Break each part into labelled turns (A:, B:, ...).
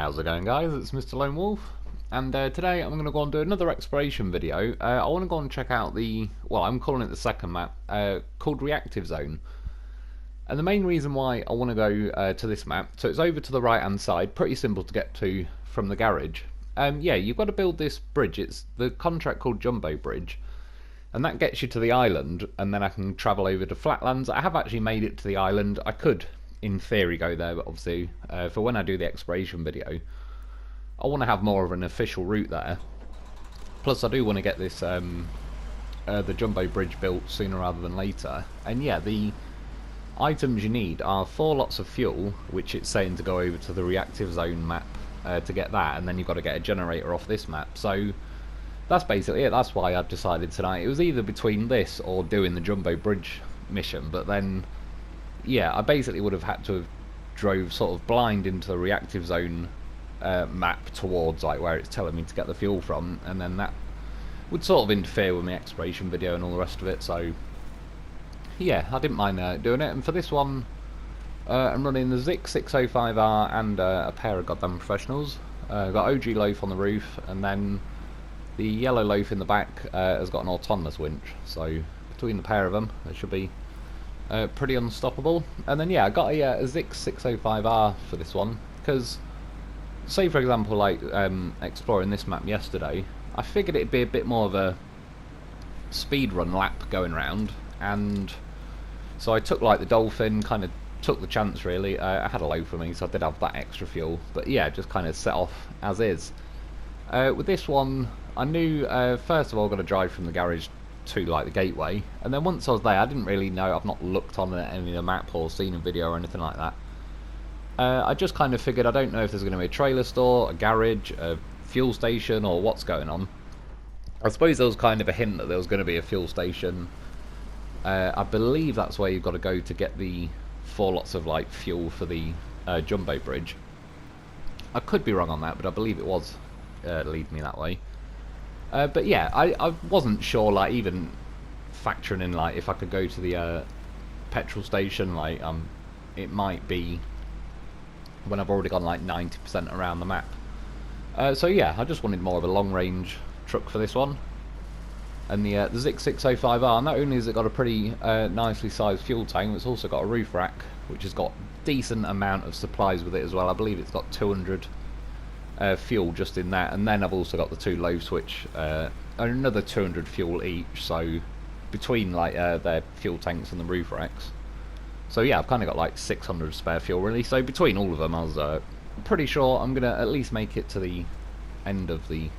A: How's it going, guys? It's Mr. Lone Wolf, and today I'm going to go and do another exploration video. I want to go and check out I'm calling it the second map, called Reactive Zone. And the main reason why I want to go to this map, so it's over to the right hand side, pretty simple to get to from the garage. Yeah, you've got to build this bridge. It's the contract called Jumbo Bridge, and that gets you to the island, and then I can travel over to Flatlands. I have actually made it to the island. I could, in theory, go there, but obviously, for when I do the exploration video, I want to have more of an official route there. Plus, I do want to get this the Jumbo Bridge built sooner rather than later. And yeah, the items you need are 4 lots of fuel, which it's saying to go over to the Reactive Zone map to get that, and then you've got to get a generator off this map. So that's basically it. That's why I decided tonight. It was either between this or doing the Jumbo Bridge mission, but then, yeah, I basically would have had to have drove sort of blind into the Reactive Zone map towards like where it's telling me to get the fuel from, and then that would sort of interfere with my exploration video and all the rest of it. So yeah, I didn't mind doing it. And for this one, I'm running the Zikz 605R and a pair of goddamn professionals. Got OG Lo4f on the roof, and then the yellow Lo4f in the back has got an autonomous winch. So between the pair of them, they should be pretty unstoppable. And then yeah, I got a Zikz 605R for this one, because say for example like exploring this map yesterday, I figured it'd be a bit more of a speed run lap going round, and so I took like the Dolphin, kind of took the chance really. I had a low for me, so I did have that extra fuel, but yeah, just kind of set off as is. With this one, I knew first of all I've got to drive from the garage to like the gateway, and then once I was there, I didn't really know, I've not looked on any of the map or seen a video or anything like that. I just kind of figured, I don't know if there's going to be a trailer store, a garage, a fuel station, or what's going on. I suppose there was kind of a hint that there was going to be a fuel station. I believe that's where you've got to go to get the 4 lots of like fuel for the Jumbo Bridge. I could be wrong on that, but I believe it was leading me that way. But yeah, I wasn't sure, like even factoring in like if I could go to the petrol station, like it might be when I've already gone like 90% around the map. So yeah, I just wanted more of a long range truck for this one. And the Zikz 605R, not only has it got a pretty nicely sized fuel tank, it's also got a roof rack, which has got decent amount of supplies with it as well. I believe it's got 200 fuel just in that, and then I've also got the 2 Lo4f, which another 200 fuel each, so between like their fuel tanks and the roof racks. So yeah, I've kind of got like 600 spare fuel really, so between all of them I was pretty sure I'm going to at least make it to the end of the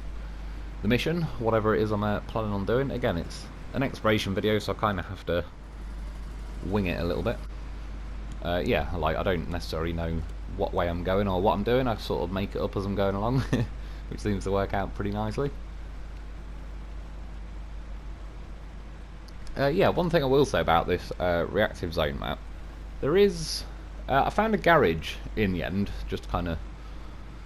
A: mission, whatever it is I'm planning on doing. Again, it's an exploration video, so I kind of have to wing it a little bit. Yeah, like I don't necessarily know what way I'm going or what I'm doing, I sort of make it up as I'm going along, which seems to work out pretty nicely. Yeah, one thing I will say about this Reactive Zone map, there is, I found a garage in the end, just to kind of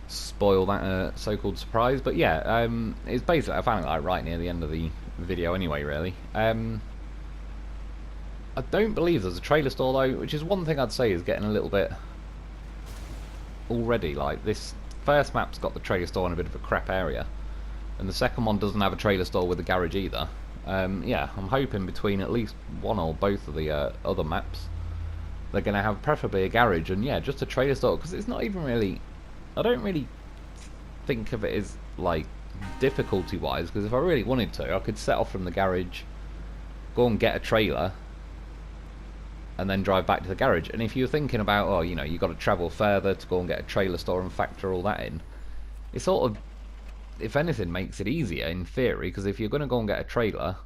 A: spoil that so-called surprise, but yeah, it's basically, I found it like right near the end of the video anyway really. I don't believe there's a trailer store though, which is one thing I'd say is getting a little bit already, like this first map's got the trailer store in a bit of a crap area, and the second one doesn't have a trailer store with a garage either. Yeah, I'm hoping between at least one or both of the other maps they're going to have preferably a garage, and yeah, just a trailer store, because it's not even really, I don't really think of it as like difficulty wise, because if I really wanted to I could set off from the garage, go and get a trailer, and then drive back to the garage. And if you're thinking about, oh, you know, you've got to travel further to go and get a trailer store and factor all that in, it sort of, if anything, makes it easier in theory, because if you're going to go and get a trailer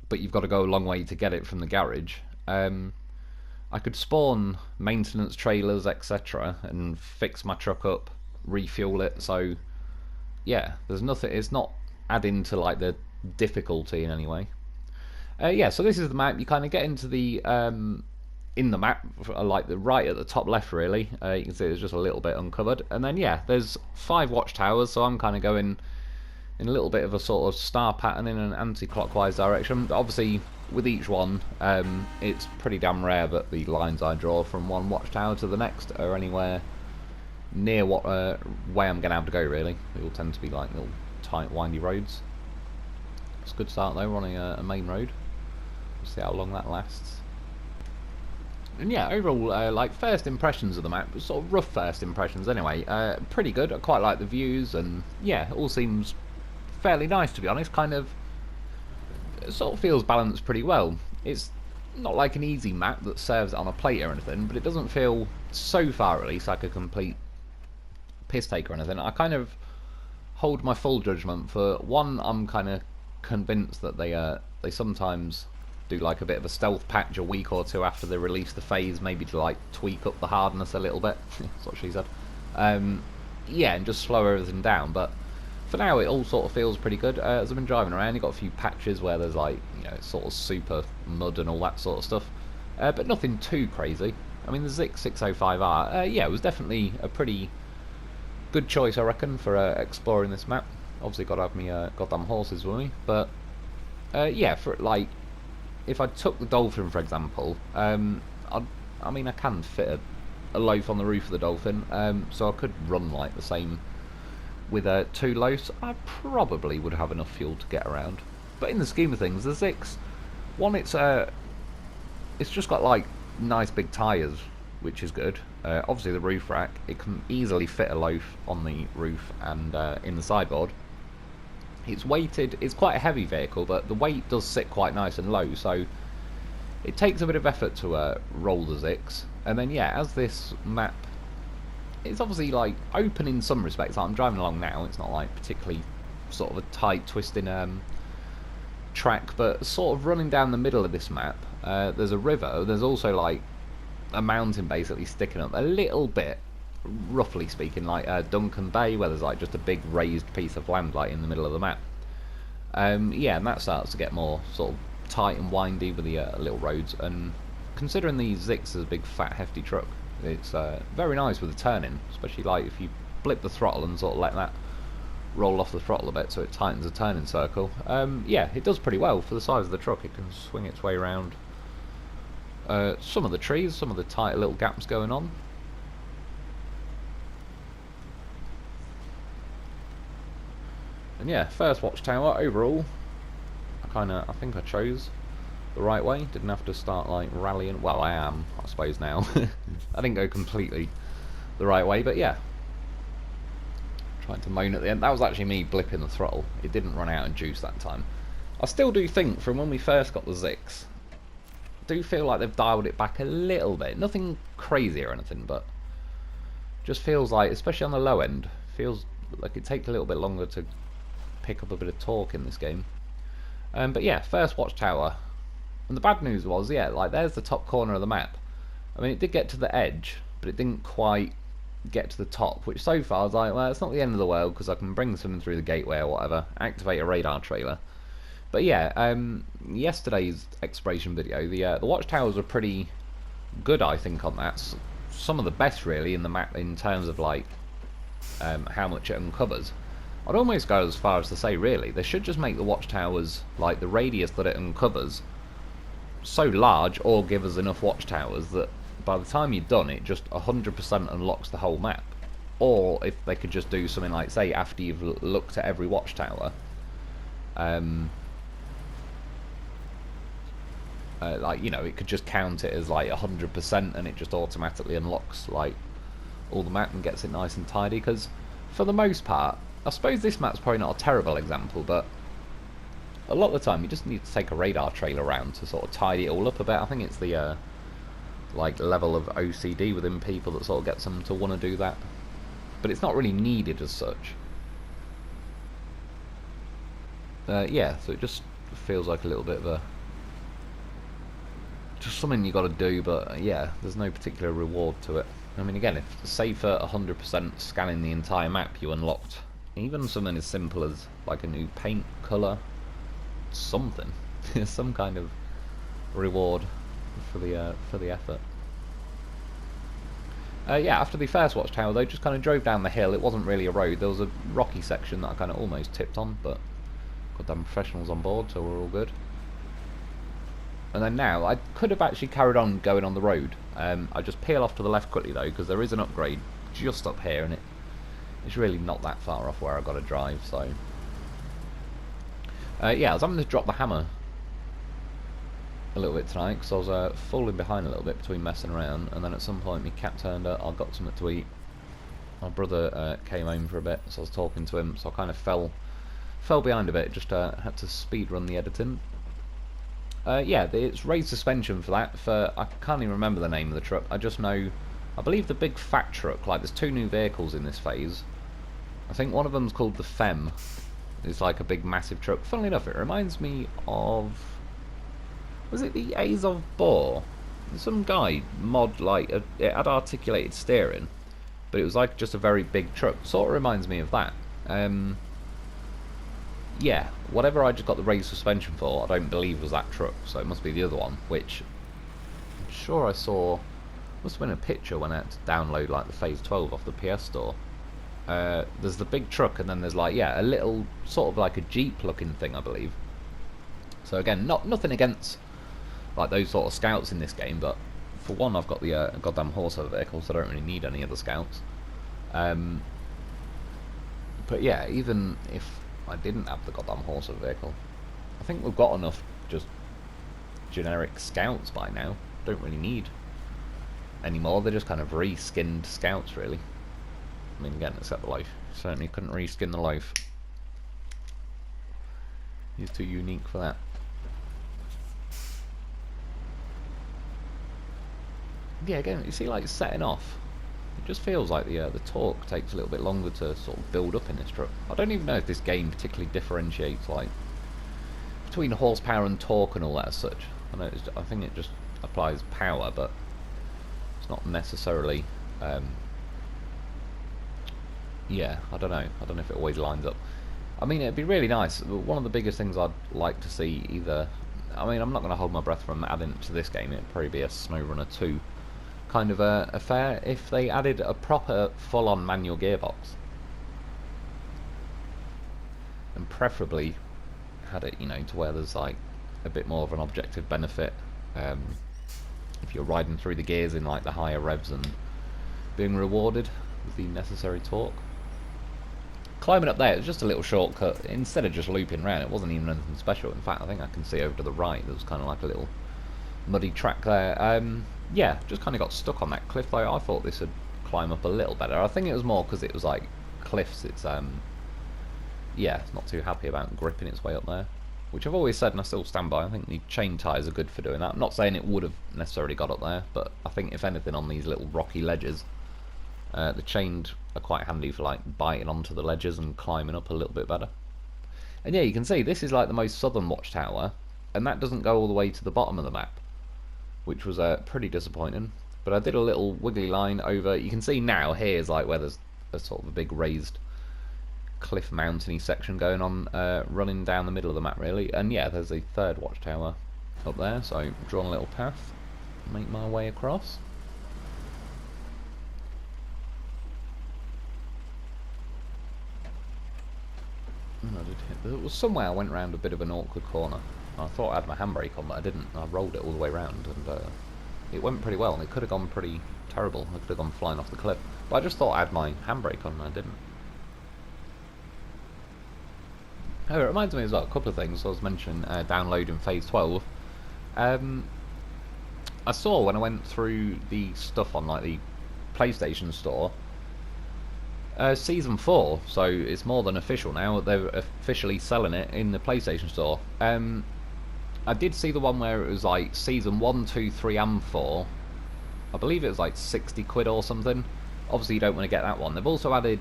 A: but you've got to go a long way to get it from the garage, I could spawn maintenance trailers, etc., and fix my truck up, refuel it. So yeah, there's nothing, it's not adding to like the difficulty in any way. Yeah, so this is the map. You kind of get into the in the map, like the right at the top left really. You can see it's just a little bit uncovered, and then yeah, there's 5 watchtowers, so I'm kind of going in a little bit of a sort of star pattern in an anti-clockwise direction. Obviously with each one, it's pretty damn rare that the lines I draw from one watchtower to the next are anywhere near what way I'm going to have to go, really. They all tend to be like little tight, windy roads. It's a good start though, we're on a main road. We'll see how long that lasts. And yeah, overall, like first impressions of the map, sort of rough first impressions anyway, pretty good. I quite like the views, and yeah, it all seems fairly nice to be honest. Kind of, it sort of feels balanced pretty well. It's not like an easy map that serves it on a plate or anything, but it doesn't feel, so far at least, like a complete piss take or anything. I kind of hold my full judgment for one. I'm kind of convinced that they sometimes do like a bit of a stealth patch a week or two after they release the phase, maybe to like tweak up the hardness a little bit. That's what she said. Yeah, and just slow everything down. But for now, it all sort of feels pretty good. As I've been driving around, you've got a few patches where there's like, you know, sort of super mud and all that sort of stuff, but nothing too crazy. I mean, the Zikz 605R, yeah, it was definitely a pretty good choice, I reckon, for exploring this map. Obviously, got to have me goddamn horses with me, but yeah, for like, if I took the Dolphin for example, I mean, I can fit a loaf on the roof of the Dolphin, so I could run like the same with 2 loafs. I probably would have enough fuel to get around. But in the scheme of things, the Zikz, one, it's just got like nice big tyres, which is good. Obviously the roof rack, it can easily fit a loaf on the roof and in the sideboard. It's weighted, it's quite a heavy vehicle, but the weight does sit quite nice and low, so it takes a bit of effort to roll the Zikz. And then yeah, as this map, it's obviously like open in some respects. Like, I'm driving along now, it's not like particularly sort of a tight twisting track, but sort of running down the middle of this map, there's a river, there's also like a mountain basically sticking up a little bit, roughly speaking, like Duncan Bay, where there's like just a big raised piece of land like in the middle of the map. Yeah, and that starts to get more sort of tight and windy with the little roads, and considering the Zikz is a big fat hefty truck, it's very nice with the turning, especially like if you blip the throttle and sort of let that roll off the throttle a bit so it tightens the turning circle. Yeah, it does pretty well for the size of the truck. It can swing its way around some of the trees, some of the tighter little gaps going on. And yeah, first watchtower overall, I think I chose the right way. Didn't have to start like rallying. Well, I am, I suppose now. I didn't go completely the right way, but yeah. Trying to moan at the end. That was actually me blipping the throttle. It didn't run out of juice that time. I still do think from when we first got the Zikz, I do feel like they've dialed it back a little bit. Nothing crazy or anything, but just feels like, especially on the low end, feels like it takes a little bit longer to pick up a bit of torque in this game. But yeah, first watchtower. And the bad news was, yeah, like there's the top corner of the map. I mean, it did get to the edge, but it didn't quite get to the top, which so far I was like, well, it's not the end of the world because I can bring something through the gateway or whatever, activate a radar trailer. But yeah, yesterday's exploration video, the watchtowers were pretty good, I think, on that. Some of the best really in the map in terms of like how much it uncovers. I'd almost go as far as to say, really, they should just make the watchtowers, like the radius that it uncovers, so large, or give us enough watchtowers that by the time you're done, it just 100% unlocks the whole map. Or if they could just do something like, say, after you've looked at every watchtower, like, you know, it could just count it as like 100% and it just automatically unlocks like all the map and gets it nice and tidy. Because for the most part, I suppose this map's probably not a terrible example, but a lot of the time you just need to take a radar trailer around to sort of tidy it all up a bit. I think it's the like level of OCD within people that sort of gets them to want to do that, but it's not really needed as such. Yeah, so it just feels like a little bit of a just something you got to do, but yeah, there's no particular reward to it. I mean, again, if say for 100% scanning the entire map you unlocked even something as simple as like a new paint colour, something, some kind of reward for the effort. Yeah, after the first watchtower though, just kind of drove down the hill. It wasn't really a road, there was a rocky section that I kind of almost tipped on, but got damn professionals on board, so we're all good. And then now, I could have actually carried on going on the road. I just peel off to the left quickly though, because there is an upgrade just up here, and it's really not that far off where I got to drive. So yeah, I was having to drop the hammer a little bit tonight because I was falling behind a little bit between messing around, and then at some point my cat turned up. I got something to eat. My brother came home for a bit, so I was talking to him, so I kind of fell behind a bit. Just had to speed run the editing. Yeah, it's raised suspension for that. I can't even remember the name of the truck. I just know, I believe the big fat truck. Like, there's 2 new vehicles in this phase. I think one of them's called the Fem. It's like a big, massive truck. Funnily enough, it reminds me of, was it the Azov Boar? Some guy mod, like it had articulated steering, but it was like just a very big truck. Sort of reminds me of that. Yeah, whatever I just got the raised suspension for, I don't believe was that truck, so it must be the other one, which I'm sure I saw, must have been a picture when I had to download like the Phase 12 off the PS Store. There's the big truck, and then there's like, yeah, a little sort of like a Jeep looking thing, I believe. So again, nothing against like those sort of scouts in this game, but for one, I've got the goddamn horse over vehicle, so I don't really need any other scouts. But yeah, even if I didn't have the goddamn horse over vehicle, I think we've got enough just generic scouts by now. Don't really need any more. They're just kind of reskinned scouts, really. I mean, again, except the Lo4f. Certainly couldn't reskin the Lo4f. He's too unique for that. Yeah, again, you see, like, setting off, it just feels like the torque takes a little bit longer to sort of build up in this truck. I don't even know if this game particularly differentiates, like, between horsepower and torque and all that as such. I think it just applies power, but it's not necessarily, yeah, I don't know if it always lines up. I mean, it'd be really nice. One of the biggest things I'd like to see, either, I mean, I'm not going to hold my breath from adding it to this game. It'd probably be a SnowRunner 2 kind of affair if they added a proper full-on manual gearbox, and preferably had it, you know, to where there's like a bit more of an objective benefit if you're riding through the gears in like the higher revs and being rewarded with the necessary torque. Climbing up there, it was just a little shortcut. Instead of just looping around, it wasn't even anything special. In fact, I think I can see over to the right there was kind of like a little muddy track there. Yeah, just kind of got stuck on that cliff though. I thought this would climb up a little better. I think it was more because it was like cliffs. It's yeah, it's not too happy about gripping its way up there, which I've always said and I still stand by. I think the chain tyres are good for doing that. I'm not saying it would have necessarily got up there, but I think if anything on these little rocky ledges, the chained are quite handy for like biting onto the ledges and climbing up a little bit better. And yeah, you can see this is like the most southern watchtower, and that doesn't go all the way to the bottom of the map, which was pretty disappointing. But I did a little wiggly line over. You can see now here's like where there's a sort of a big raised cliff mountainy section going on, running down the middle of the map really. And yeah, there's a third watchtower up there, so I'm drawing a little path, make my way across. I did hit. There was somewhere I went around a bit of an awkward corner. I thought I had my handbrake on, but I didn't. I rolled it all the way around, and it went pretty well. And it could have gone pretty terrible. I could have gone flying off the cliff. But I just thought I had my handbrake on, and I didn't. Oh, it reminds me as well, a couple of things. I was mentioning downloading Phase 12. I saw when I went through the stuff on like the PlayStation Store, Season 4, so it's more than official now. They're officially selling it in the PlayStation Store. I did see the one where it was like Season 1, 2, 3 and 4. I believe it was like 60 quid or something. Obviously you don't want to get that one. They've also added,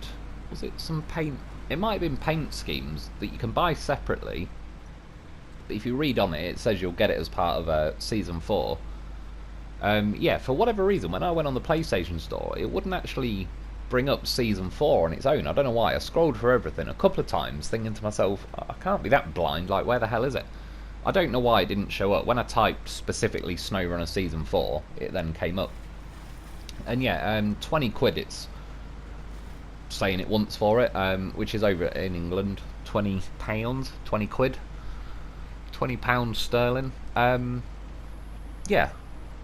A: was it some paint? It might have been paint schemes that you can buy separately. But if you read on it, it says you'll get it as part of Season 4. Yeah, for whatever reason, when I went on the PlayStation Store, it wouldn't actually bring up Season 4 on its own. I don't know why. I scrolled through everything a couple of times thinking to myself, I can't be that blind, like where the hell is it? I don't know why it didn't show up. When I typed specifically SnowRunner Season 4, it then came up. And yeah, 20 quid it's saying it wants for it, which is over in England, £20, 20 quid, £20 sterling. Yeah,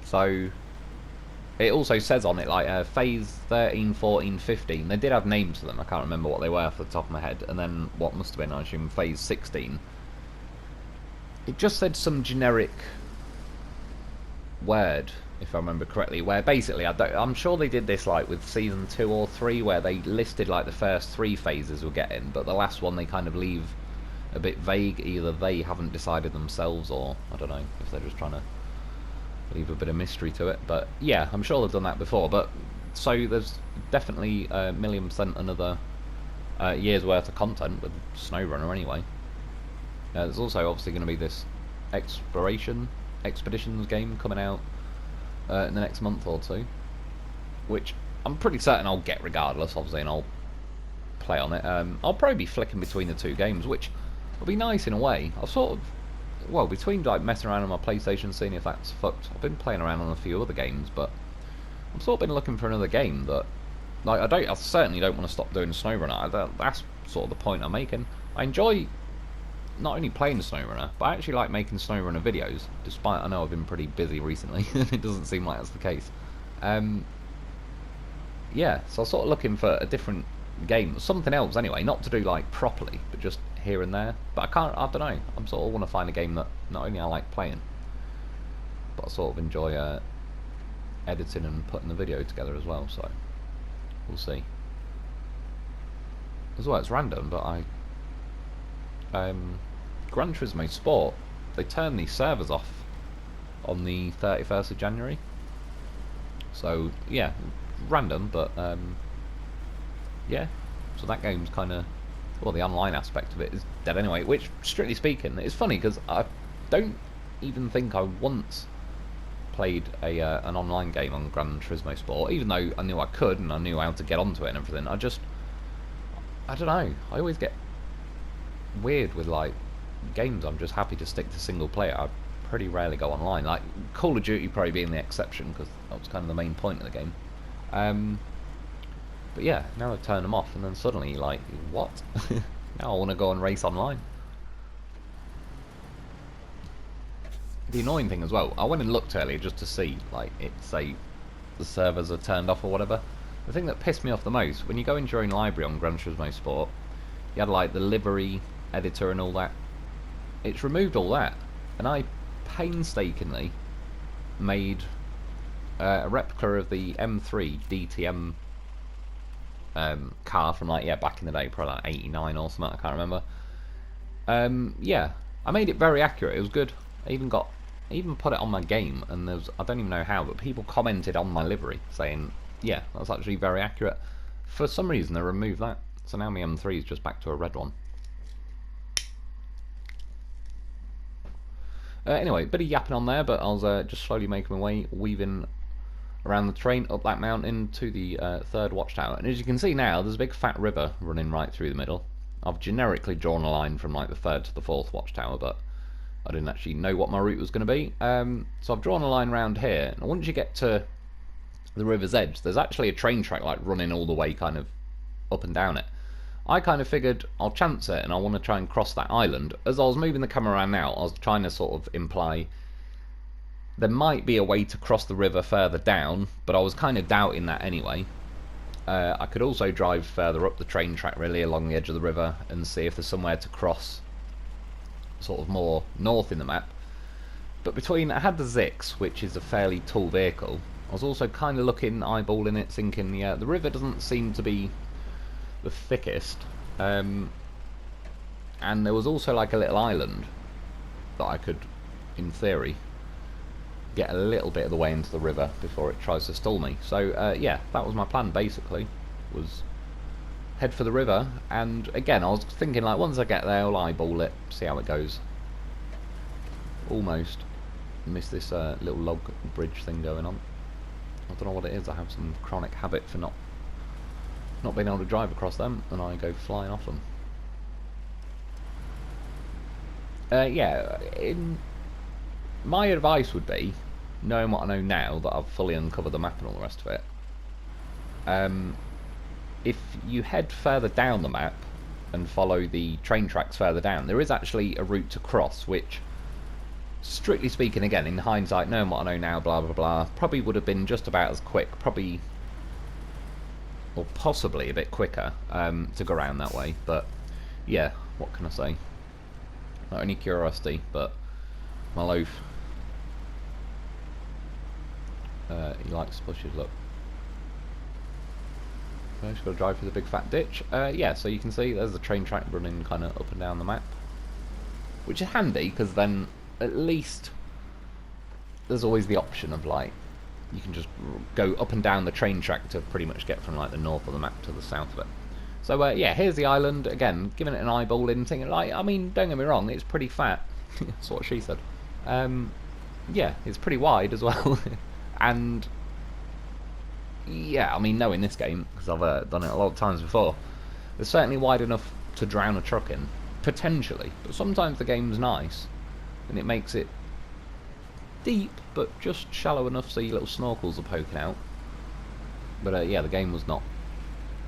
A: so it also says on it like phase 13, 14, 15. They did have names for them. I can't remember what they were off the top of my head. And then what must have been, I assume, phase 16. It just said some generic word, if I remember correctly, where basically I'm sure they did this like with season 2 or 3, where they listed like the first 3 phases we're getting, but the last one they kind of leave a bit vague. Either they haven't decided themselves, or I don't know if they're just trying to leave a bit of mystery to it. But yeah, I'm sure they've done that before. But so there's definitely a 1,000,000% another year's worth of content with SnowRunner anyway. There's also obviously going to be this expeditions game coming out in the next month or 2, which I'm pretty certain I'll get regardless, obviously, and I'll play on it. I'll probably be flicking between the 2 games, which will be nice in a way. I've sort of, well, between like messing around on my PlayStation, seeing if that's fucked, I've been playing around on a few other games, but I've sort of been looking for another game that, like, I certainly don't want to stop doing SnowRunner. That's sort of the point I'm making. I enjoy not only playing SnowRunner, but I actually like making SnowRunner videos, despite I know I've been pretty busy recently, and it doesn't seem like that's the case. Yeah, so I'm sort of looking for a different game, something else anyway, not to do like properly, but just here and there. But I don't know, I'm sort of want to find a game that not only I like playing, but I sort of enjoy editing and putting the video together as well, so we'll see. As well, it's random, but Gran Turismo Sport, they turned these servers off on the 31st of January. So yeah, random, but yeah. So that game's kind of, well, the online aspect of it is dead anyway. Which, strictly speaking, it's funny because I don't even think I once played an online game on Gran Turismo Sport, even though I knew I could and I knew how to get onto it and everything. I don't know. I always get weird with like games. I'm just happy to stick to single player. I pretty rarely go online. Like Call of Duty probably being the exception because that was kind of the main point of the game. But yeah, now they've turned them off, and then suddenly, like, what? Now I want to go and race online. The annoying thing as well, I went and looked earlier just to see, like, it say the servers are turned off or whatever. The thing that pissed me off the most, when you go into your own library on Gran Turismo Sport, you had like the livery editor and all that. It's removed all that, and I painstakingly made a replica of the M3 DTM car from like, yeah, back in the day, probably like 89 or something, I can't remember. Yeah, I made it very accurate. It was good. I even put it on my game, and there's, I don't even know how, but people commented on my livery saying, yeah, that's actually very accurate. For some reason they removed that, so now my M3 is just back to a red one. Anyway, bit of yapping on there, but I was just slowly making my way, weaving around the train up that mountain to the 3rd watchtower. And as you can see now, there's a big fat river running right through the middle. I've generically drawn a line from like the 3rd to the 4th watchtower, but I didn't actually know what my route was going to be. So I've drawn a line around here, and once you get to the river's edge, there's actually a train track like running all the way kind of up and down it. I kind of figured I'll chance it, and I want to try and cross that island. As I was moving the camera around now, I was trying to sort of imply there might be a way to cross the river further down, but I was kind of doubting that anyway. I could also drive further up the train track really along the edge of the river and see if there's somewhere to cross sort of more north in the map. But between, I had the Zikz, which is a fairly tall vehicle. I was also kind of looking, eyeballing it, thinking, yeah, the river doesn't seem to be the thickest. And there was also like a little island that I could, in theory, get a little bit of the way into the river before it tries to stall me. So yeah, that was my plan basically, was head for the river. And again, I was thinking like, once I get there, I'll eyeball it, see how it goes. Almost missed this little log bridge thing going on. I don't know what it is. I have some chronic habit for not being able to drive across them, and I go flying off them. Yeah, my advice would be, knowing what I know now that I've fully uncovered the map and all the rest of it, if you head further down the map and follow the train tracks further down, there is actually a route to cross, which strictly speaking, again, in hindsight, knowing what I know now, blah, blah, blah, probably would have been just about as quick, probably, or possibly a bit quicker, to go around that way. But, yeah, what can I say? Not only curiosity, but my loaf. He likes bushes, look. Just got to drive through the big fat ditch. Yeah, so you can see there's the train track running kind of up and down the map, which is handy because then at least there's always the option of like you can just go up and down the train track to pretty much get from like the north of the map to the south of it. So yeah, here's the island again, giving it an eyeball in, thinking like, I mean, don't get me wrong, it's pretty fat. That's what she said. Yeah, it's pretty wide as well, and yeah, I mean, knowing this game, because I've done it a lot of times before, it's certainly wide enough to drown a truck in, potentially. But sometimes the game's nice, and it makes it deep, but just shallow enough so your little snorkels are poking out. But yeah, the game was not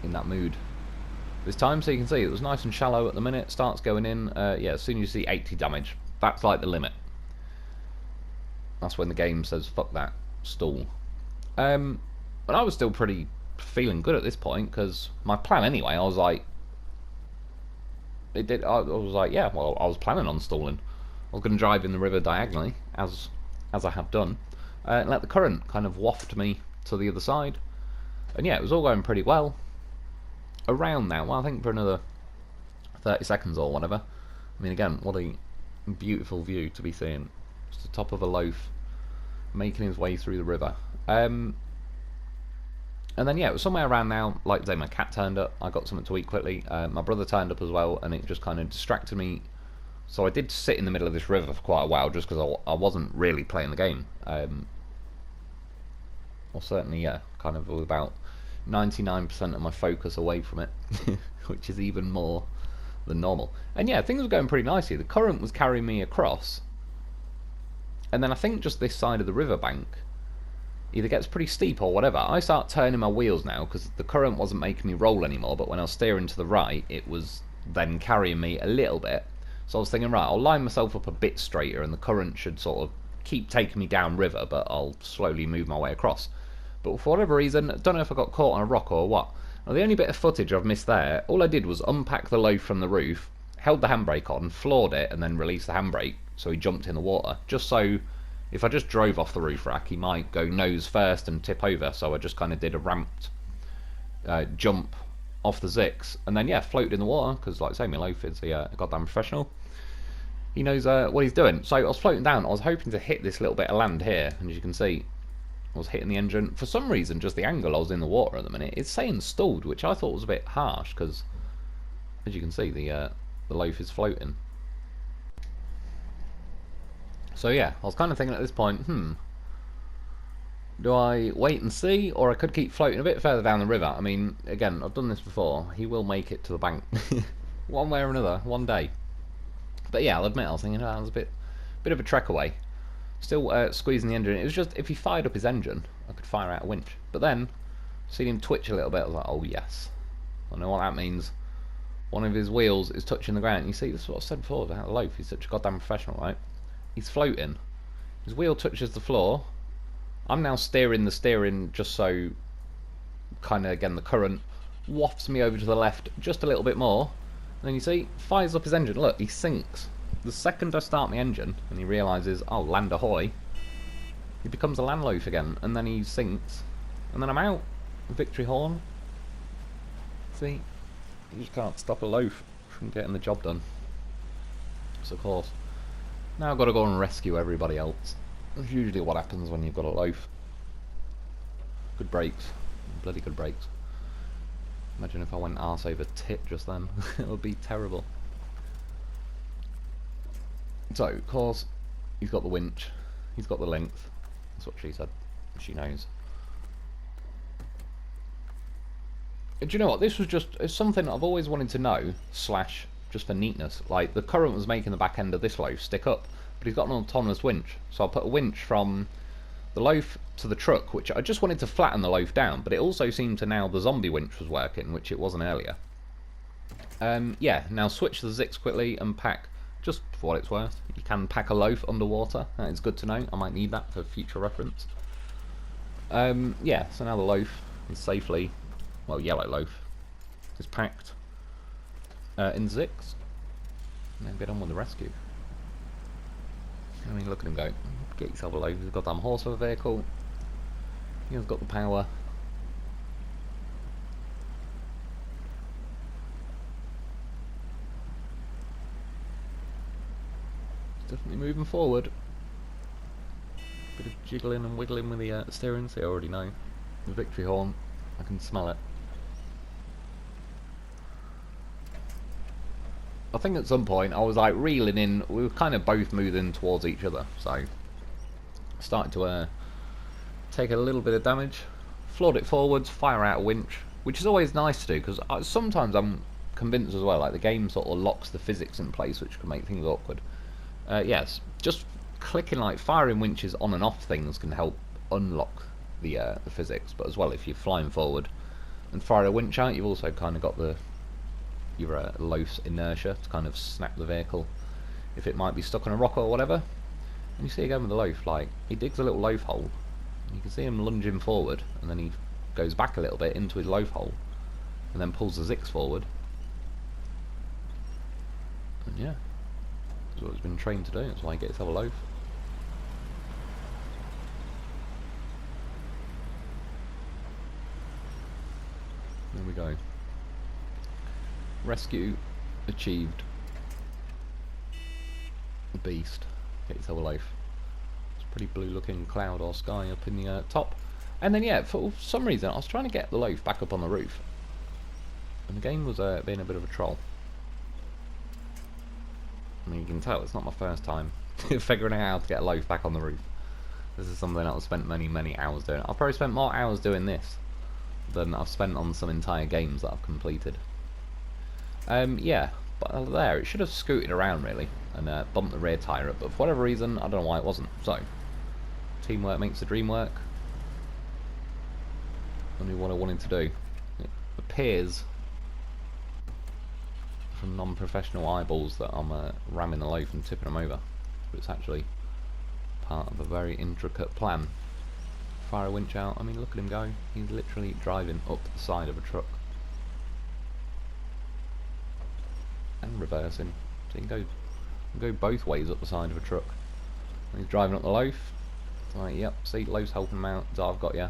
A: in that mood this time, so you can see it was nice and shallow at the minute. Starts going in, yeah, as soon as you see 80 damage, that's like the limit. That's when the game says, fuck that, stall. But I was still pretty feeling good at this point, because my plan anyway, I was like, I was like, yeah, well, I was planning on stalling. I was going to drive in the river diagonally, as I have done, and let the current kind of waft me to the other side. And yeah, it was all going pretty well. Around now, well, I think for another 30 seconds or whatever. I mean, again, what a beautiful view to be seeing. Just the top of a loaf making his way through the river. And then yeah, it was somewhere around now, like I say, my cat turned up, I got something to eat quickly, my brother turned up as well, and it just kind of distracted me. So I did sit in the middle of this river for quite a while, just because I wasn't really playing the game. Or certainly, yeah, kind of with about 99% of my focus away from it, which is even more than normal. And yeah, things were going pretty nicely. The current was carrying me across, and then I think just this side of the riverbank either gets pretty steep or whatever. I start turning my wheels now because the current wasn't making me roll anymore, but when I was steering to the right, it was then carrying me a little bit. So I was thinking, right, I'll line myself up a bit straighter and the current should sort of keep taking me down river, but I'll slowly move my way across. But for whatever reason, I don't know if I got caught on a rock or what. Now, the only bit of footage I've missed there, all I did was unpack the loaf from the roof, held the handbrake on, floored it, and then released the handbrake, so he jumped in the water, just so if I just drove off the roof rack, he might go nose first and tip over, so I just kind of did a ramped jump off the Zikz, and then yeah, floated in the water, because like I say, my loaf is a goddamn professional. He knows what he's doing. So I was floating down, I was hoping to hit this little bit of land here, and as you can see, I was hitting the engine. For some reason, just the angle I was in the water at the minute, it's saying stalled, which I thought was a bit harsh, because as you can see, the loaf is floating. So yeah, I was kind of thinking at this point, do I wait and see, or I could keep floating a bit further down the river? I mean, again, I've done this before. He will make it to the bank, one way or another, one day. But yeah, I'll admit, I was thinking, that was a bit of a trek away. Still squeezing the engine. It was just, if he fired up his engine, I could fire out a winch. But then, seeing him twitch a little bit, I was like, oh yes. I know what that means. One of his wheels is touching the ground. You see, this is what I said before about the loaf. He's such a goddamn professional, right? He's floating. His wheel touches the floor. I'm now steering the steering just so, kind of, again, the current wafts me over to the left just a little bit more. And then you see, fires up his engine. Look, he sinks. The second I start my engine, and he realises, oh, land ahoy, he becomes a land loaf again, and then he sinks. And then I'm out. Victory horn. See? You just can't stop a loaf from getting the job done. So, of course, now I've got to go and rescue everybody else. That's usually what happens when you've got a loaf. Good brakes. Bloody good brakes. Imagine if I went arse over tit just then. It would be terrible. So, of course, he's got the winch. He's got the length. That's what she said. She knows. Do you know what? This was just something I've always wanted to know, slash, just for neatness. Like, the current was making the back end of this loaf stick up, but he's got an autonomous winch. So I'll put a winch from the loaf to the truck, which I just wanted to flatten the loaf down, but it also seemed to now the zombie winch was working, which it wasn't earlier. Yeah, now switch the Zikz quickly and pack just for what it's worth. You can pack a loaf underwater. That is good to know. I might need that for future reference. Yeah, so now the loaf is safely, well, yellow loaf is packed in Zikz. Now get on with the rescue. I mean, look at him go. Get yourself a loaf. He's got a goddamn horse of a vehicle. He's got the power. Definitely moving forward. Bit of jiggling and wiggling with the steering, so I already know. The victory horn, I can smell it. I think at some point I was like reeling in, we were kind of both moving towards each other, so I started to take a little bit of damage, floored it forwards, fire out a winch, which is always nice to do, because sometimes I'm convinced as well, like the game sort of locks the physics in place, which can make things awkward. Yes, just clicking like firing winches on and off things can help unlock the physics, but as well if you're flying forward and fire a winch out, you've also kind of got your loaf's inertia to kind of snap the vehicle if it might be stuck on a rock or whatever. And you see again with the loaf, like he digs a little loaf hole, you can see him lunging forward, and then he goes back a little bit into his loaf hole and then pulls the Zikz forward, and yeah, that's what it's been trained to do. That's why he gets to have a loaf. There we go. Rescue achieved. The beast. Get yourself a loaf. It's a pretty blue looking cloud or sky up in the top. And then yeah, for some reason I was trying to get the loaf back up on the roof, and the game was being a bit of a troll. I mean, you can tell it's not my first time figuring out how to get a loaf back on the roof. This is something I've spent many hours doing. I've probably spent more hours doing this than I've spent on some entire games that I've completed. Yeah, but there, it should have scooted around really and bumped the rear tyre up, but for whatever reason, I don't know why it wasn't. So, teamwork makes the dream work. Only what I wanted to do. It appears from non-professional eyeballs that I'm ramming the loaf and tipping them over, but it's actually part of a very intricate plan. Fire a winch out. I mean, look at him go. He's literally driving up the side of a truck and reversing, so you can go both ways up the side of a truck. And he's driving up the loaf. It's like, yep, see, loaf's helping him out. So I've got ya.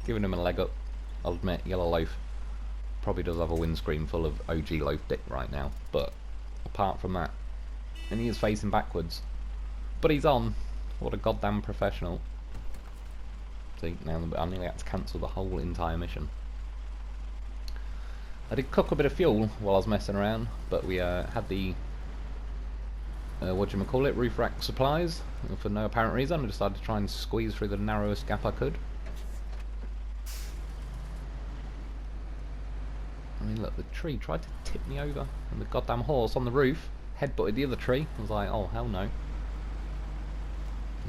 A: Giving him a leg up. I'll admit, yellow loaf probably does have a windscreen full of OG loaf dick right now, but apart from that, and he is facing backwards, but he's on. What a goddamn professional. See, now I nearly had to cancel the whole entire mission. I did cook a bit of fuel while I was messing around, but we had the roof rack supplies, and for no apparent reason I decided to try and squeeze through the narrowest gap I could. I mean, look, the tree tried to tip me over, and the goddamn horse on the roof headbutted the other tree. I was like, oh hell no.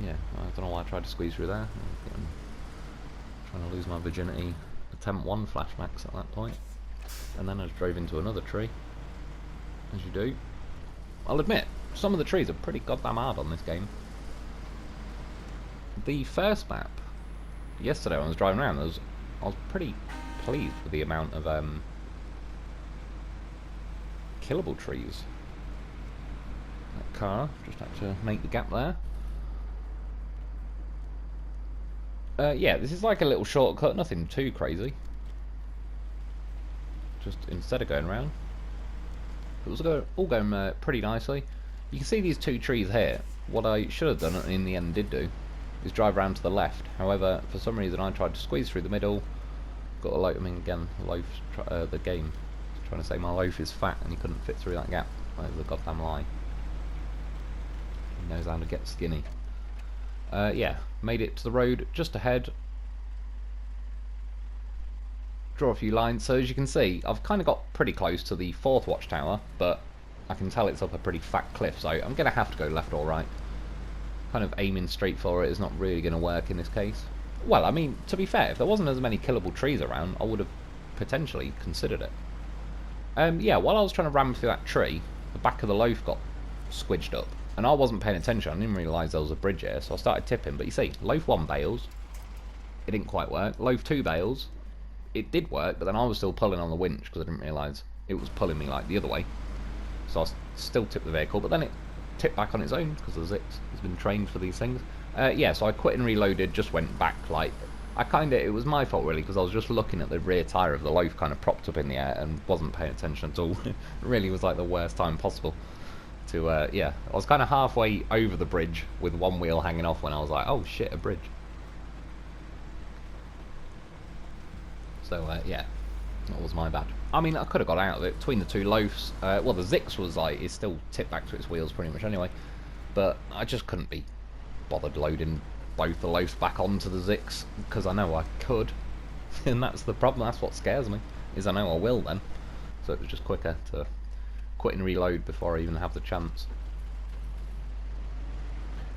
A: Yeah, I don't know why I tried to squeeze through there. I'm trying to lose my virginity. Attempt 1 flashbacks at that point. And then I just drove into another tree, as you do. I'll admit, some of the trees are pretty goddamn hard on this game. The first map, yesterday when I was driving around, I was pretty pleased with the amount of killable trees. That car just had to make the gap there. Yeah, this is like a little shortcut, nothing too crazy. Just instead of going around, it was all going pretty nicely. You can see these 2 trees here. What I should have done, and in the end did do, is drive around to the left. However, for some reason I tried to squeeze through the middle. Got a loaf. I mean, again, the game is trying to say my loaf is fat and he couldn't fit through that gap. That is a goddamn lie. He knows how to get skinny. Yeah, made it to the road just ahead. Draw a few lines. So as you can see, I've kind of got pretty close to the 4th watchtower, but I can tell it's up a pretty fat cliff, so I'm going to have to go left or right. Kind of aiming straight for it is not really going to work in this case. Well, I mean, to be fair, if there wasn't as many killable trees around, I would have potentially considered it. Yeah, while I was trying to ram through that tree, the back of the loaf got squidged up. And I wasn't paying attention, I didn't realise there was a bridge here, so I started tipping. But you see, Lo4f bails, it didn't quite work. Lo4f bails, it did work, but then I was still pulling on the winch because I didn't realise it was pulling me like the other way. So I still tipped the vehicle, but then it tipped back on its own because the Zikz has been trained for these things. Yeah, so I quit and reloaded, just went back. Like, it was my fault really, because I was just looking at the rear tyre of the Lo4f kind of propped up in the air and wasn't paying attention at all. It really was like the worst time possible to, yeah. I was kind of halfway over the bridge with one wheel hanging off when I was like, oh shit, a bridge. So, yeah, that was my bad. I mean, I could have got out of it between the two Lo4fs. Well, the Zikz was like, is still tipped back to its wheels pretty much anyway. But I just couldn't be bothered loading both the Lo4fs back onto the Zikz, because I know I could. And that's the problem, that's what scares me, is I know I will then. So it was just quicker to quit and reload before I even have the chance.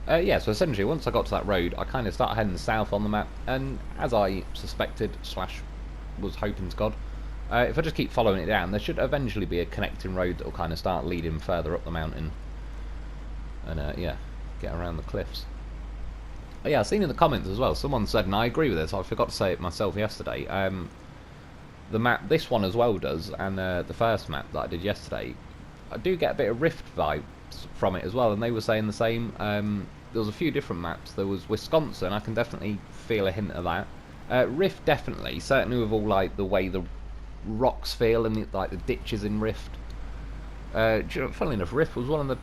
A: Yeah, so essentially once I got to that road, I kind of started heading south on the map, and as I suspected, / was hoping to God, if I just keep following it down, there should eventually be a connecting road that will kind of start leading further up the mountain, and yeah, get around the cliffs. But yeah, I've seen in the comments as well, someone said, and I agree with this, I forgot to say it myself yesterday, the map this one as well does, and the first map that I did yesterday, I do get a bit of Rift vibes from it as well, and they were saying the same. There was a few different maps. There was Wisconsin, I can definitely feel a hint of that. Rift definitely, certainly with all like the way the rocks feel and like the ditches in Rift. Funnily enough, Rift was one of the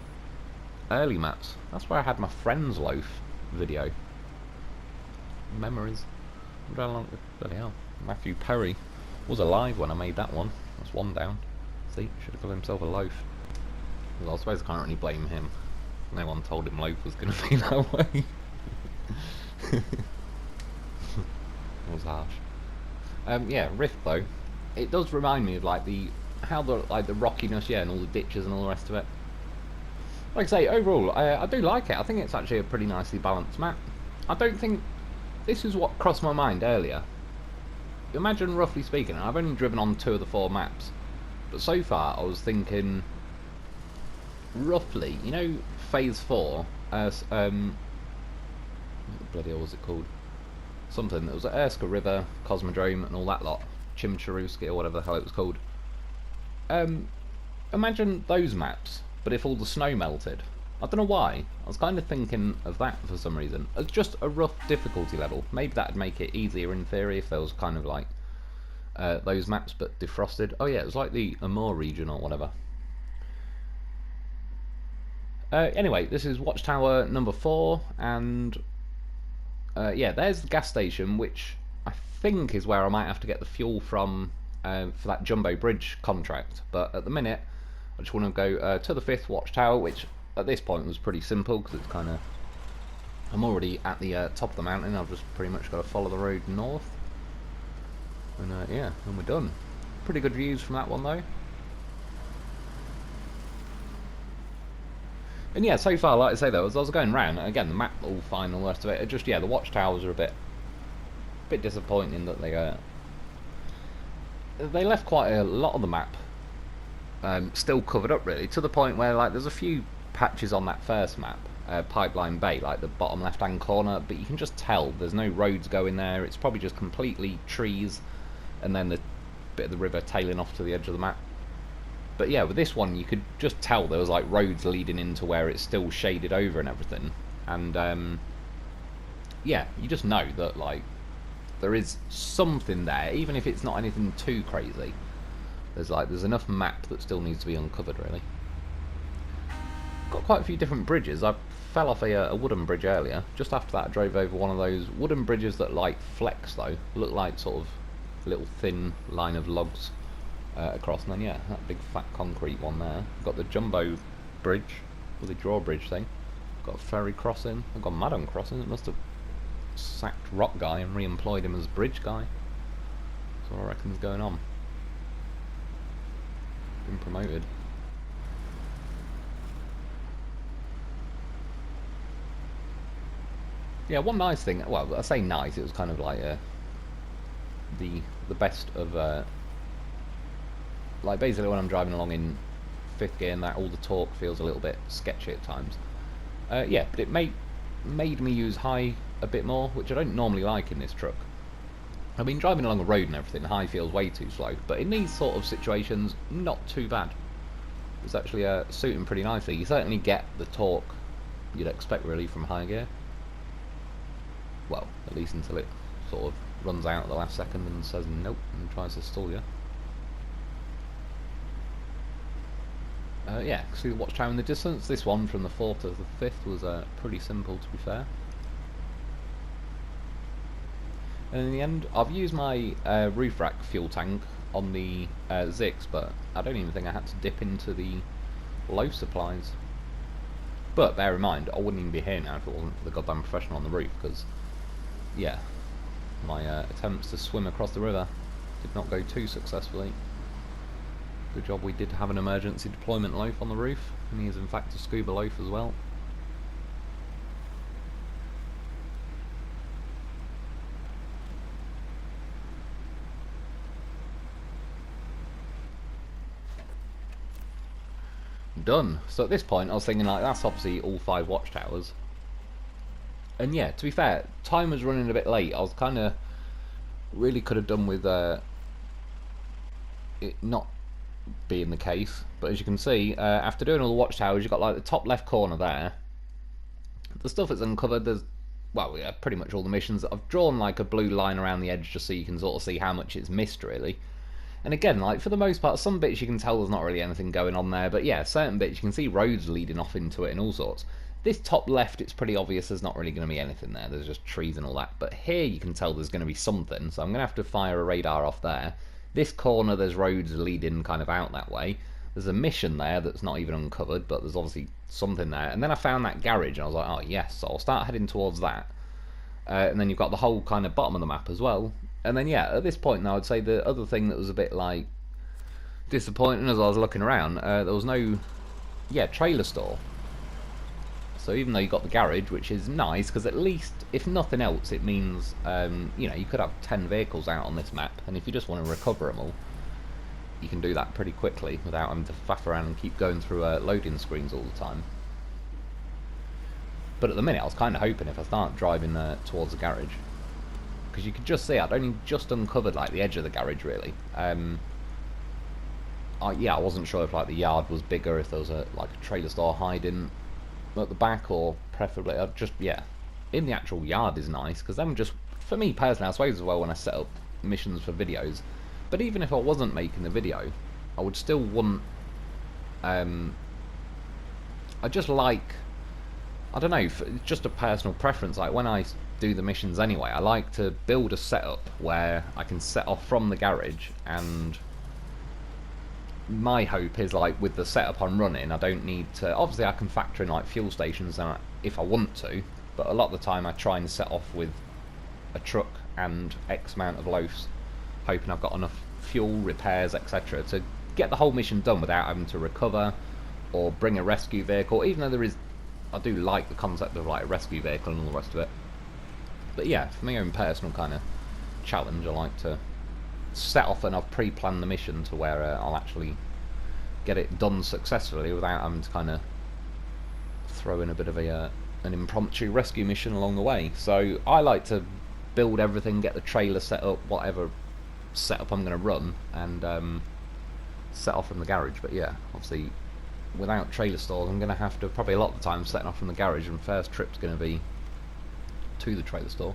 A: early maps. That's where I had my friend's Lo4f video. Memories. Bloody hell. Matthew Perry was alive when I made that one. That's one down. See, should have got himself a Lo4f. Well, I suppose I can't really blame him. No one told him Lo4f was going to be that way. It was harsh. Yeah, Rift though, it does remind me of like the rockiness, yeah, and all the ditches and all the rest of it. Like I say, overall, I do like it. I think it's actually a pretty nicely balanced map. I don't think this is what crossed my mind earlier. Imagine, roughly speaking, I've only driven on 2 of the 4 maps, but so far I was thinking roughly, you know, Phase 4, what the bloody hell was it called? Something that was at Erska River, Cosmodrome, and all that lot. Chimcharuski, or whatever the hell it was called. Imagine those maps, but if all the snow melted. I don't know why. I was kind of thinking of that for some reason. As just a rough difficulty level. Maybe that'd make it easier in theory if there was kind of like those maps, but defrosted. Oh yeah, it was like the Amur region or whatever. Anyway, this is watchtower number 4, and yeah, there's the gas station, which I think is where I might have to get the fuel from for that jumbo bridge contract. But at the minute, I just want to go to the 5th watchtower, which at this point was pretty simple because it's kind of, I'm already at the top of the mountain. I've just pretty much got to follow the road north, and yeah, and we're done. Pretty good views from that one though. And yeah, so far, like I say though, as I was going round, again, the map all fine and all the rest of it, just, yeah, the watchtowers are a bit disappointing that they left quite a lot of the map still covered up, really, to the point where, like, there's a few patches on that first map, Pipeline Bay, like the bottom left-hand corner, but you can just tell there's no roads going there. It's probably just completely trees, and then the bit of the river tailing off to the edge of the map. But yeah, with this one, you could just tell there was like roads leading into where it's still shaded over and everything. And yeah, you just know that like there is something there, even if it's not anything too crazy. There's enough map that still needs to be uncovered, really. Got quite a few different bridges. I fell off a wooden bridge earlier. Just after that, I drove over one of those wooden bridges that like flex though, look like sort of a little thin line of logs. Across, and then yeah, that big fat concrete one there. Got the jumbo bridge, with the drawbridge thing. Got a ferry crossing. I've gone mad on crossing. It must have sacked Rock Guy and re-employed him as bridge guy. That's what I reckon is going on. Been promoted. Yeah, one nice thing. Well, I say nice. It was kind of like the best of. Like basically when I'm driving along in fifth gear and that all the torque feels a little bit sketchy at times. Yeah, but it made me use high a bit more, which I don't normally like in this truck. I mean, driving along a road and everything, high feels way too slow, but in these sort of situations, not too bad. It's actually suiting pretty nicely. You certainly get the torque you'd expect really from high gear. Well, at least until it sort of runs out at the last second and says nope and tries to stall you. Yeah, see the watchtower in the distance. This one from the 4th to the 5th was pretty simple, to be fair. And in the end, I've used my roof rack fuel tank on the Zikz, but I don't even think I had to dip into the loaf supplies. But bear in mind, I wouldn't even be here now if it wasn't for the goddamn professional on the roof, because, yeah, my attempts to swim across the river did not go too successfully. Good job we did have an emergency deployment loaf on the roof, and he is in fact a scuba loaf as well. Done. So at this point I was thinking like that's obviously all 5 watchtowers. And yeah, to be fair, time was running a bit late. I was kind of really could have done with it not being the case, but as you can see, after doing all the watchtowers, you've got like the top left corner there. The stuff that's uncovered, there's, well, yeah, pretty much all the missions. I've drawn like a blue line around the edge just so you can sort of see how much it's missed really. And again, like for the most part, some bits you can tell there's not really anything going on there, but yeah, certain bits you can see roads leading off into it and all sorts. This top left, it's pretty obvious there's not really going to be anything there, there's just trees and all that, but here you can tell there's going to be something, so I'm going to have to fire a radar off there. This corner, there's roads leading kind of out that way. There's a mission there that's not even uncovered, but there's obviously something there. And then I found that garage, and I was like, oh yes, so I'll start heading towards that. And then you've got the whole kind of bottom of the map as well. And then yeah, at this point now, I'd say the other thing that was a bit like disappointing as I was looking around, there was no, yeah, trailer store. So even though you got the garage, which is nice, because at least, if nothing else, it means, you know, you could have 10 vehicles out on this map, and if you just want to recover them all, you can do that pretty quickly without having to faff around and keep going through loading screens all the time. But at the minute, I was kind of hoping if I start driving towards the garage, because you could just see I'd only just uncovered like the edge of the garage really. Yeah, I wasn't sure if like the yard was bigger, if there was like a trailer store hiding at the back, or preferably I'd just, yeah, in the actual yard is nice, because then just, for me personally, I suppose as well when I set up missions for videos, but even if I wasn't making the video, I would still want, I just like, I don't know, it's just a personal preference, like when I do the missions anyway, I like to build a setup where I can set off from the garage, and my hope is like with the setup I'm running, I don't need to, obviously I can factor in like fuel stations if I want to, but a lot of the time I try and set off with a truck and X amount of loafs, hoping I've got enough fuel, repairs, etc. to get the whole mission done without having to recover or bring a rescue vehicle, even though there is, I do like the concept of like a rescue vehicle and all the rest of it. But yeah, for my own personal kind of challenge, I like to set off and I've pre-planned the mission to where I'll actually get it done successfully without having to kind of throw in a bit of an impromptu rescue mission along the way. So I like to build everything, get the trailer set up, whatever setup I'm going to run, and set off from the garage. But yeah, obviously without trailer stores I'm going to have to, probably a lot of the time, setting off from the garage, and first trip's going to be to the trailer store.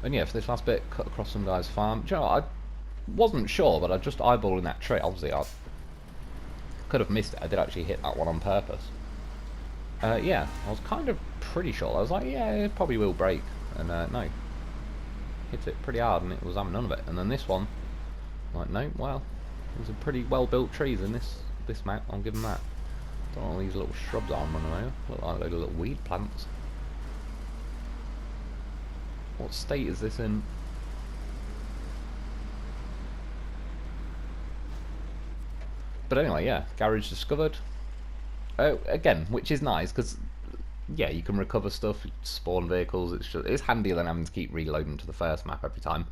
A: And yeah, for this last bit, cut across some guy's farm. Do you know what, I wasn't sure, but I just eyeballing that tree. Obviously I could have missed it, I did actually hit that one on purpose. Yeah, I was kind of pretty sure, I was like, yeah, it probably will break, and no, hit it pretty hard and it was having none of it. And then this one, like, no, well, there's a pretty well built trees in this map, I'll give them that. Don't know what these little shrubs are running around, look like a load of little weed plants. What state is this in? But anyway, yeah, garage discovered. Again, which is nice, because yeah, you can recover stuff, spawn vehicles, it's handier than having to keep reloading to the first map every time.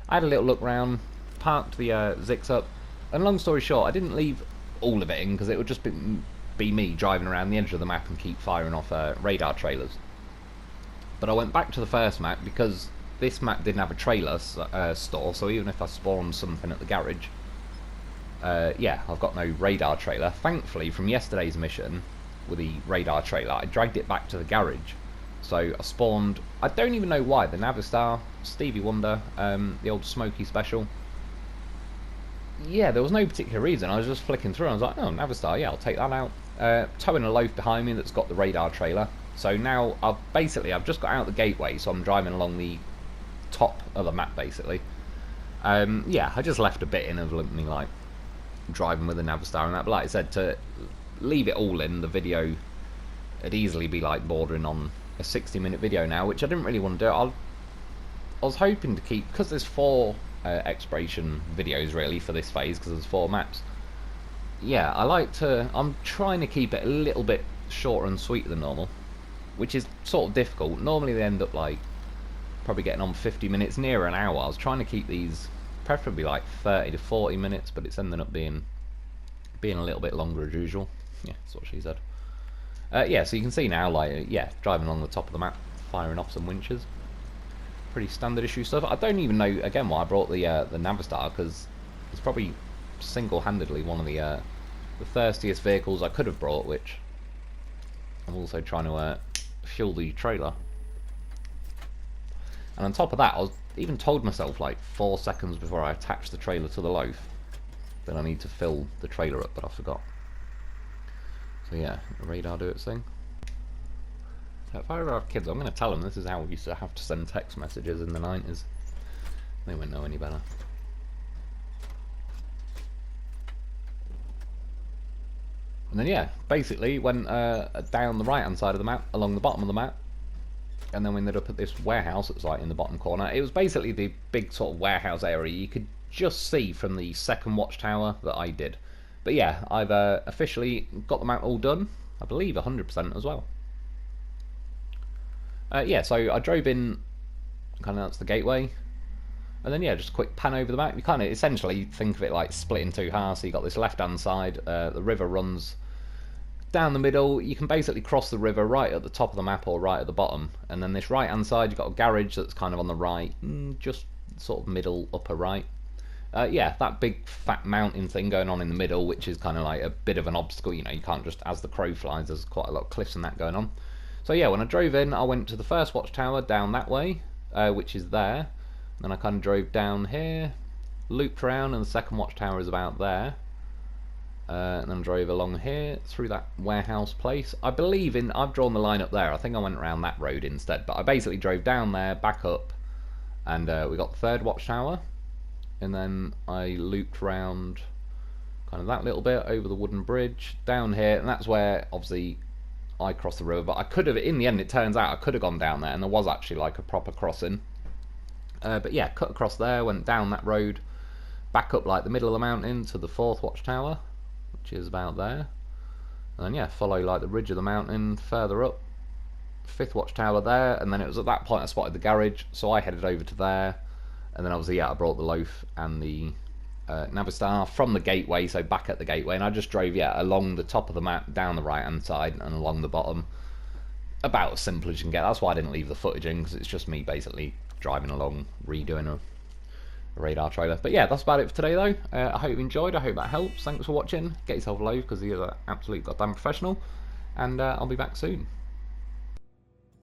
A: I had a little look round, parked the Zikz up, And long story short, I didn't leave all of it in because it would just be me driving around the edge of the map and keep firing off radar trailers. But I went back to the first map because this map didn't have a trailer store, so even if I spawned something at the garage, yeah, I've got no radar trailer. Thankfully, from yesterday's mission with the radar trailer, I dragged it back to the garage. So I spawned, I don't even know why, the Navistar, Stevie Wonder, the old Smoky Special. Yeah, there was no particular reason. I was just flicking through and I was like, oh, Navistar, yeah, I'll take that out. Towing a loaf behind me that's got the radar trailer. So now I've just got out the gateway, so I'm driving along the top of the map basically. Yeah, I just left a bit in of me like driving with the Navistar and that, but like I said, to leave it all in the video, it'd easily be like bordering on a 60-minute video now, which I didn't really want to do. I was hoping to keep, because there's 4 exploration videos really for this phase, because there's 4 maps. Yeah, I'm trying to keep it a little bit shorter and sweeter than normal, which is sort of difficult. Normally they end up like probably getting on 50 minutes, near an hour. I was trying to keep these preferably like 30 to 40 minutes, but it's ending up being a little bit longer as usual. Yeah, that's what she said. Yeah, so you can see now, like, yeah, driving along the top of the map, firing off some winches. Pretty standard issue stuff. I don't even know, again, why I brought the Navistar, because it's probably single-handedly one of the thirstiest vehicles I could have brought, which I'm also trying to fuel the trailer. And on top of that, I was even told myself, like, 4 seconds before I attached the trailer to the loaf, that I need to fill the trailer up, but I forgot. So yeah, the radar do its thing. So if I ever have kids, I'm going to tell them this is how we used to have to send text messages in the 90s. They won't know any better. And then yeah, basically went down the right hand side of the map, along the bottom of the map, and then we ended up at this warehouse that's like in the bottom corner. It was basically the big sort of warehouse area you could just see from the second watchtower that I did. But yeah, I've officially got the map all done. I believe 100% as well. Yeah, so I drove in, kind of that's the gateway, and then yeah, just a quick pan over the map. You kind of essentially think of it like split in 2 halves. So you got this left-hand side, the river runs down the middle. You can basically cross the river right at the top of the map or right at the bottom, and then this right-hand side, you've got a garage that's kind of on the right, just sort of middle upper right. Yeah, that big fat mountain thing going on in the middle, which is kind of like a bit of an obstacle. You know, you can't just, as the crow flies, there's quite a lot of cliffs and that going on. So yeah, when I drove in, I went to the first watchtower down that way, which is there. Then I kind of drove down here, looped around, and the second watchtower is about there. And then drove along here through that warehouse place. I believe I've drawn the line up there. I think I went around that road instead, but I basically drove down there, back up, and we got the third watchtower. And then I looped round kind of that little bit over the wooden bridge down here, and that's where obviously I crossed the river. But I could have, in the end, it turns out I could have gone down there, and there was actually like a proper crossing. But yeah, cut across there, went down that road, back up like the middle of the mountain to the 4th watchtower, which is about there. And then yeah, follow like the ridge of the mountain further up, 5th watchtower there, and then it was at that point I spotted the garage, so I headed over to there. And then obviously, yeah, I brought the loaf and the Navistar from the gateway, so back at the gateway, and I just drove, yeah, along the top of the map, down the right-hand side, and along the bottom. About as simple as you can get. That's why I didn't leave the footage in, because it's just me basically driving along, redoing a radar trailer. But yeah, that's about it for today, though. I hope you enjoyed. I hope that helps. Thanks for watching. Get yourself a loaf, because you're an absolute goddamn professional. And I'll be back soon.